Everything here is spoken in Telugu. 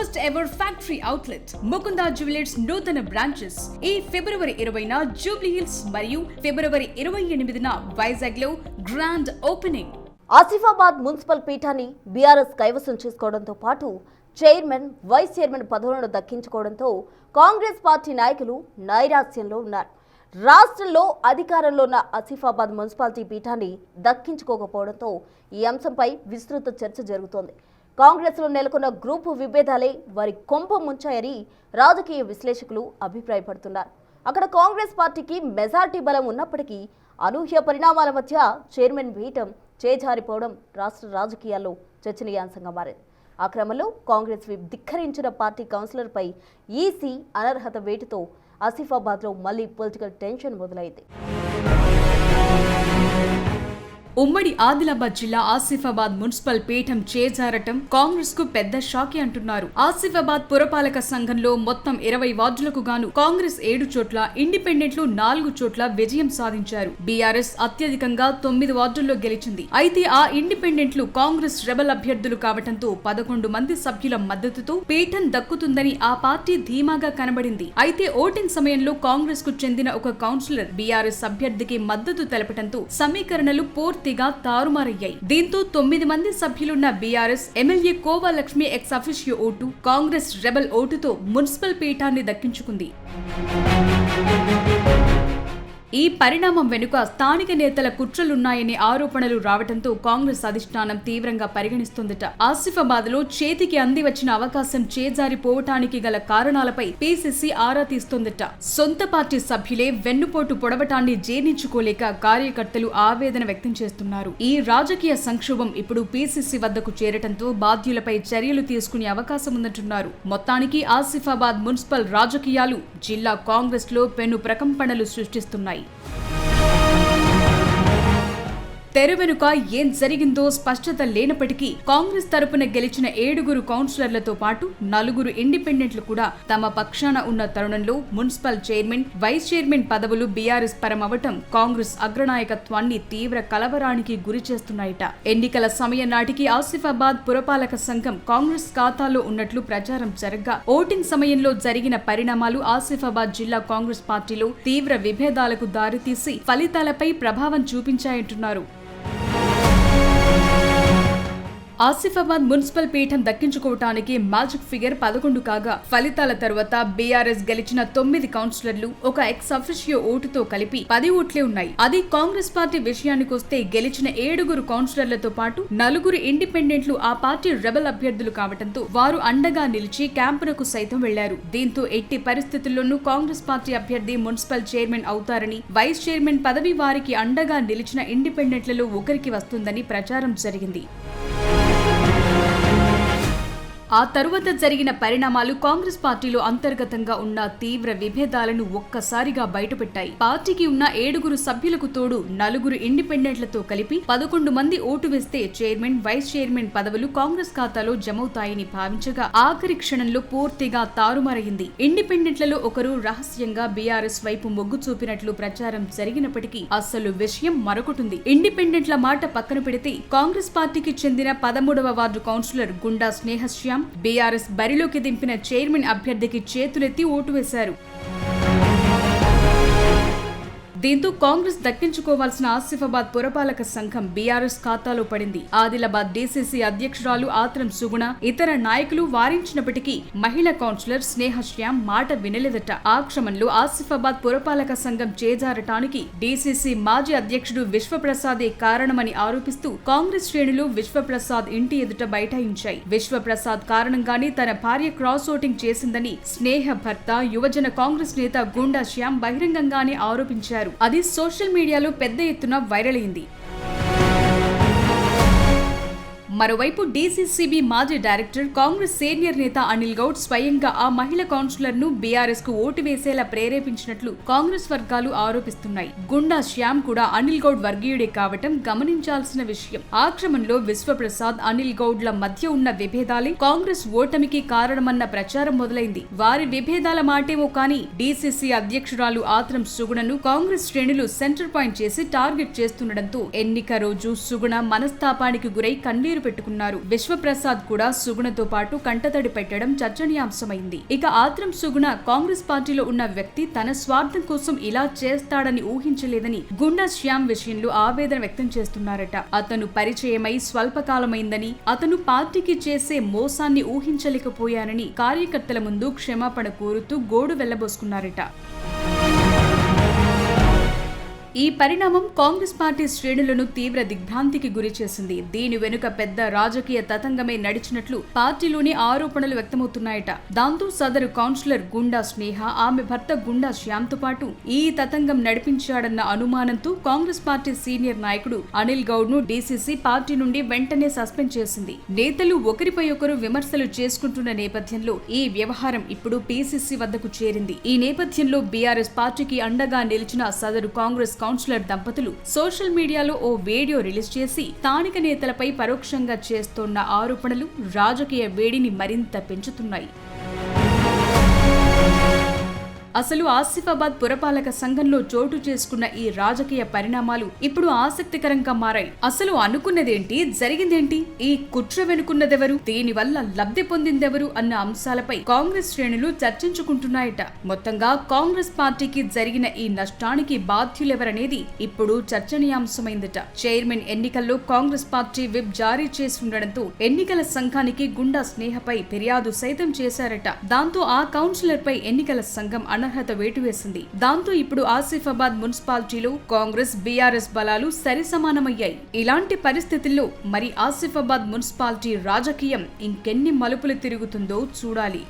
First ever factory outlet Mukunda jewellers నూతన బ్రాంచెస్ ఈ ఫిబ్రవరి 20న జూబ్లీ హిల్స్ మరియు ఫిబ్రవరి 28న వైజాగ్ లో గ్రాండ్ ఓపెనింగ్. ఆసిఫాబాద్ మున్సిపల్ పీఠాన్ని బీఆర్ఎస్ కైవసం చేసుకోవడంతో పాటు చైర్మన్, వైస్ చైర్మన్ పదవులను దక్కించుకోవడంతో కాంగ్రెస్ పార్టీ నాయకులు నైరాశ్యంలో ఉన్నారు. రాష్ట్రంలో అధికారంలో ఉన్న ఆసిఫాబాద్ మున్సిపాలిటీ పీఠాన్ని దక్కించుకోకపోవడంతో ఈ అంశంపై విస్తృత చర్చ జరుగుతోంది. కాంగ్రెస్లో నెలకొన్న గ్రూపు విభేదాలే వారి కొంప ముంచాయని రాజకీయ విశ్లేషకులు అభిప్రాయపడుతున్నారు. అక్కడ కాంగ్రెస్ పార్టీకి మెజార్టీ బలం ఉన్నప్పటికీ అనూహ్య పరిణామాల మధ్య చైర్మన్ పీఠం చేజారిపోవడం రాష్ట్ర రాజకీయాల్లో చర్చనీయాంశంగా మారింది. ఆ క్రమంలో కాంగ్రెస్ ధిక్కరించిన పార్టీ కౌన్సిలర్పై ఈసీ అనర్హత వేటుతో ఆసిఫాబాద్లో మళ్లీ పొలిటికల్ టెన్షన్ మొదలైంది. ఉమ్మడి ఆదిలాబాద్ జిల్లా ఆసిఫాబాద్ మున్సిపల్ పీఠం చేజారటం కాంగ్రెస్ కు పెద్ద షాకే అంటున్నారు. ఆసిఫాబాద్ పురపాలక సంఘంలో మొత్తం 20 వార్డులకు గాను కాంగ్రెస్ 7 చోట్ల, ఇండిపెండెంట్లు 4 చోట్ల విజయం సాధించారు. బీఆర్ఎస్ అత్యధికంగా 9 వార్డుల్లో గెలిచింది. అయితే ఆ ఇండిపెండెంట్లు కాంగ్రెస్ రెబల్ అభ్యర్థులు కావటంతో 11 మంది సభ్యుల మద్దతుతో పీఠం దక్కుతుందని ఆ పార్టీ ధీమాగా కనబడింది. అయితే ఓటింగ్ సమయంలో కాంగ్రెస్ కు చెందిన ఒక కౌన్సిలర్ బీఆర్ఎస్ అభ్యర్థికి మద్దతు తెలపటంతో సమీకరణలు పూర్తిగా తారుమారయ్యాయి. దీంతో 9 మంది సభ్యులున్న BRS MLA Kova Lakshmi ex officio ఓటు, కాంగ్రెస్ రెబల్ ఓటుతో మున్సిపల్ పీఠాన్ని దక్కించుకుంది. ఈ పరిణామం వెనుక స్థానిక నేతల కుట్రలున్నాయనే ఆరోపణలు రావడంతో కాంగ్రెస్ అధిష్టానం తీవ్రంగా పరిగణిస్తోందట. ఆసిఫాబాద్ లో చేతికి అంది వచ్చిన అవకాశం చేజారిపోవటానికి గల కారణాలపై పీసీసీ ఆరా తీస్తోందట. సొంత పార్టీ సభ్యులే వెన్నుపోటు పొడవటాన్ని జీర్ణించుకోలేక కార్యకర్తలు ఆవేదన వ్యక్తం చేస్తున్నారు. ఈ రాజకీయ సంక్షోభం ఇప్పుడు పీసీసీ వద్దకు చేరటంతో బాధ్యులపై చర్యలు తీసుకునే అవకాశం ఉందంటున్నారు. మొత్తానికి ఆసిఫాబాద్ మున్సిపల్ రాజకీయాలు జిల్లా కాంగ్రెస్ లో పెను ప్రకంపనలు సృష్టిస్తున్నాయి. తెర వెనుక ఏం జరిగిందో స్పష్టత లేనప్పటికీ కాంగ్రెస్ తరపున గెలిచిన 7 కౌన్సిలర్లతో పాటు 4 ఇండిపెండెంట్లు కూడా తమ పక్షాన ఉన్న తరుణంలో మున్సిపల్ చైర్మన్, వైస్ చైర్మన్ పదవులు బీఆర్ఎస్ పరమవటం కాంగ్రెస్ అగ్రనాయకత్వాన్ని తీవ్ర కలవరానికి గురి చేస్తున్నాయట. ఎన్నికల సమయం నాటికి ఆసిఫాబాద్ పురపాలక సంఘం కాంగ్రెస్ ఖాతాలో ఉన్నట్లు ప్రచారం జరగ్గా ఓటింగ్ సమయంలో జరిగిన పరిణామాలు ఆసిఫాబాద్ జిల్లా కాంగ్రెస్ పార్టీలో తీవ్ర విభేదాలకు దారితీసి ఫలితాలపై ప్రభావం చూపించాయంటున్నారు. ఆసిఫాబాద్ మున్సిపల్ పీఠం దక్కించుకోవటానికి మ్యాజిక్ ఫిగర్ 11 కాగా ఫలితాల తర్వాత బీఆర్ఎస్ గెలిచిన 9 కౌన్సిలర్లు ఒక ఎక్స్ అఫిషియో ఓటుతో కలిపి 10 ఓట్లే ఉన్నాయి. అది కాంగ్రెస్ పార్టీ విషయానికొస్తే గెలిచిన 7 కౌన్సిలర్లతో పాటు 4 ఇండిపెండెంట్లు ఆ పార్టీ రెబల్ అభ్యర్థులు కావడంతో వారు అండగా నిలిచి క్యాంపునకు సైతం వెళ్లారు. దీంతో ఎట్టి పరిస్థితుల్లోనూ కాంగ్రెస్ పార్టీ అభ్యర్థి మున్సిపల్ చైర్మన్ అవుతారని, వైస్ చైర్మన్ పదవి వారికి అండగా నిలిచిన ఇండిపెండెంట్లలో ఒకరికి వస్తుందని ప్రచారం జరిగింది. ఆ తరువాత జరిగిన పరిణామాలు కాంగ్రెస్ పార్టీలో అంతర్గతంగా ఉన్న తీవ్ర విభేదాలను ఒక్కసారిగా బయటపెట్టాయి. పార్టీకి ఉన్న 7 సభ్యులకు తోడు 4 ఇండిపెండెంట్లతో కలిపి 11 మంది ఓటు వేస్తే చైర్మన్, వైస్ చైర్మన్ పదవులు కాంగ్రెస్ ఖాతాలో జమవుతాయని భావించగా ఆఖరి క్షణంలో పూర్తిగా తారుమారయింది. ఇండిపెండెంట్లలో ఒకరు రహస్యంగా బీఆర్ఎస్ వైపు మొగ్గు చూపినట్లు ప్రచారం జరిగినప్పటికీ అసలు విషయం మరొకటుంది. ఇండిపెండెంట్ల మాట పక్కన పెడితే కాంగ్రెస్ పార్టీకి చెందిన 13వ వార్డు కౌన్సిలర్ గుండా స్నేహశ్యామ్ బీఆర్ఎస్ బరిలోకి దింపిన చైర్మన్ అభ్యర్థికి చేతులెత్తి ఓటు వేశారు. దీంతో కాంగ్రెస్ దక్కించుకోవాల్సిన ఆసిఫాబాద్ పురపాలక సంఘం బీఆర్ఎస్ ఖాతాలో పడింది. ఆదిలాబాద్ డీసీసీ అధ్యక్షురాలు ఆత్రం సుగుణ, ఇతర నాయకులు వారించినప్పటికీ మహిళా కౌన్సిలర్ స్నేహశ్యామ్ మాట వినలేదట. ఆ క్రమంలో ఆసిఫాబాద్ పురపాలక సంఘం చేజారటానికి డీసీసీ మాజీ అధ్యక్షుడు విశ్వప్రసాదే కారణమని ఆరోపిస్తూ కాంగ్రెస్ శ్రేణులు విశ్వప్రసాద్ ఇంటి ఎదుట బైఠాయించాయి. విశ్వప్రసాద్ కారణంగానే తన భార్య క్రాస్ ఓటింగ్ చేసిందని స్నేహ భర్త, యువజన కాంగ్రెస్ నేత గుండా శ్యామ్ బహిరంగంగానే ఆరోపించారు. అది సోషల్ మీడియాలో పెద్ద ఎత్తున వైరల్ అయింది. మరోవైపు డీసీసీబీ మాజీ డైరెక్టర్, కాంగ్రెస్ సీనియర్ నేత అనిల్ గౌడ్ స్వయంగా ఆ మహిళా కౌన్సిలర్ ను బీఆర్ఎస్ కు ఓటు వేసేలా ప్రేరేపించినట్లు కాంగ్రెస్ వర్గాలు ఆరోపిస్తున్నాయి. గుండా శ్యామ్ కూడా అనిల్ గౌడ్ వర్గీయుడే కావటం గమనించాల్సిన విషయం. ఆ క్రమంలో విశ్వప్రసాద్, అనిల్ గౌడ్ల మధ్య ఉన్న విభేదాలే కాంగ్రెస్ ఓటమికి కారణమన్న ప్రచారం మొదలైంది. వారి విభేదాల మాటేమో కానీ డీసీసీ అధ్యక్షురాలు ఆత్రం సుగుణను కాంగ్రెస్ శ్రేణులు సెంటర్ పాయింట్ చేసి టార్గెట్ చేస్తుండటంతో ఎన్నిక రోజు సుగుణ మనస్తాపానికి గురై కన్నీరు పెట్టుకున్నారు. విశ్వప్రసాద్ కూడా సుగుణతో పాటు కంటతడి పెట్టడం చర్చనీయాంశమైంది. ఇక ఆత్రం సుగుణ కాంగ్రెస్ పార్టీలో ఉన్న వ్యక్తి తన స్వార్థం కోసం ఇలా చేస్తాడని ఊహించలేదని గుండా శ్యామ్ విషయంలో ఆవేదన వ్యక్తం చేస్తున్నారట. అతను పరిచయమై స్వల్పకాలమైందని, అతను పార్టీకి చేసే మోసాన్ని ఊహించలేకపోయానని కార్యకర్తల ముందు క్షమాపణ కోరుతూ గోడు వెళ్లబోసుకున్నారట. ఈ పరిణామం కాంగ్రెస్ పార్టీ శ్రేణులను తీవ్ర దిగ్భ్రాంతికి గురి చేసింది. దీని వెనుక పెద్ద రాజకీయ తతంగమే నడిచినట్లు పార్టీలోని ఆరోపణలు వ్యక్తమవుతున్నాయట. దాంతో సదరు కౌన్సిలర్ గుండా స్నేహ, ఆమె భర్త గుండా శ్యామ్తో పాటు ఈ తతంగం నడిపించాడన్న అనుమానంతో కాంగ్రెస్ పార్టీ సీనియర్ నాయకుడు అనిల్ గౌడ్ ను డీసీసీ పార్టీ నుండి వెంటనే సస్పెండ్ చేసింది. నేతలు ఒకరిపై ఒకరు విమర్శలు చేసుకుంటున్న నేపథ్యంలో ఈ వ్యవహారం ఇప్పుడు పీసీసీ వద్దకు చేరింది. ఈ నేపథ్యంలో బీఆర్ఎస్ పార్టీకి అండగా నిలిచిన సదరు కాంగ్రెస్ కౌన్సిలర్ దంపతులు సోషల్ మీడియాలో ఓ వీడియో రిలీజ్ చేసి స్థానిక నేతలపై పరోక్షంగా చేస్తోన్న ఆరోపణలు రాజకీయ వేడిని మరింత పెంచుతున్నాయి. అసలు ఆసిఫాబాద్ పురపాలక సంఘంలో చోటు చేసుకున్న ఈ రాజకీయ పరిణామాలు ఇప్పుడు ఆసక్తికరంగా మారాయి. అసలు అనుకున్నదేంటి, జరిగిందేంటి, ఈ కుట్ర వెనుకున్నదెవరు, దీనివల్ల లబ్ధి పొందిందెవరు అన్న అంశాలపై కాంగ్రెస్ శ్రేణులు చర్చించుకుంటున్నాయట. మొత్తంగా కాంగ్రెస్ పార్టీకి జరిగిన ఈ నష్టానికి బాధ్యులెవరనేది ఇప్పుడు చర్చనీయాంశమైందట. చైర్మన్ ఎన్నికల్లో కాంగ్రెస్ పార్టీ విప్ జారీ చేసి ఉండడంతో ఎన్నికల సంఘానికి గుండా స్నేహపై ఫిర్యాదు సైతం చేశారట. దాంతో ఆ కౌన్సిలర్ పై ఎన్నికల సంఘం అనర్హత వేటు వేసింది. దాంతో ఇప్పుడు ఆసిఫాబాద్ మున్సిపాలిటీలో కాంగ్రెస్ బీఆర్ఎస్ బలాలు సరిసమానమయ్యాయి. ఇలాంటి పరిస్థితుల్లో మరి ఆసిఫాబాద్ మున్సిపాలిటీ రాజకీయం ఇంకెన్ని మలుపులు తిరుగుతుందో చూడాలి.